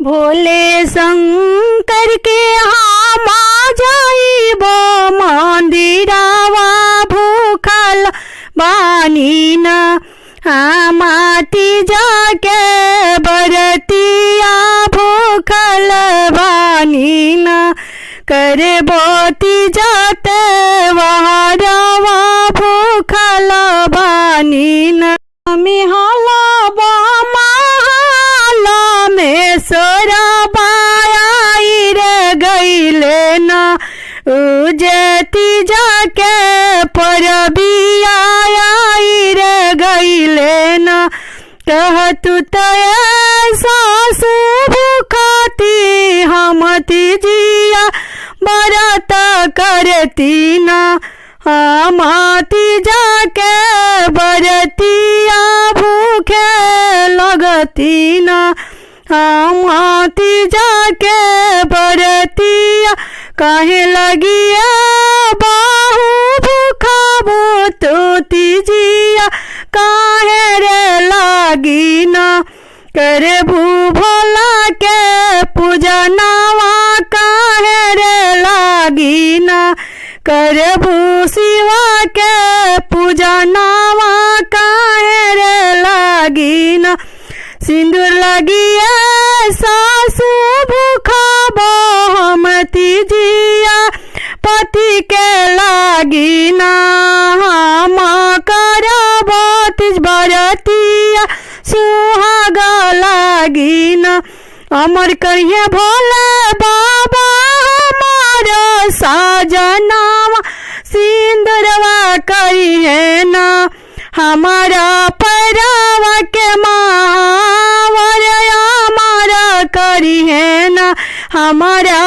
भोले शंकर के हम जाइब मंदिरावा भूखल बानी न माटी जाके बरतिया भूखल बानी न करे बोती जाते वहारवा भूखल बानी न मिहाला बाला में सोराबाई रे गईले न उजती जाके परबिया रे गईले न कह तू सासु भूखती हमती जिया बरत करती न हमती जाके बरतिया भूखे लगती न हमती जाके बरतिया काहे लगिया बाहू भूखा भूतोती जिया काहे रे लागी न करे भोला के पूजनावा काहे रे लागी न करे शिवा के पूजनावा काहे रे लागी न सिंदूर लगिया सासु भूखा हमती जिया पति के लागी ना हम करब तीज बरतिया सुहाग लागी ना अमर करिए भोले बाबा हमार साजनावा सिंदूरवा करिए ना हमारा पैरावा के महावर हमारा करिए ना हमारा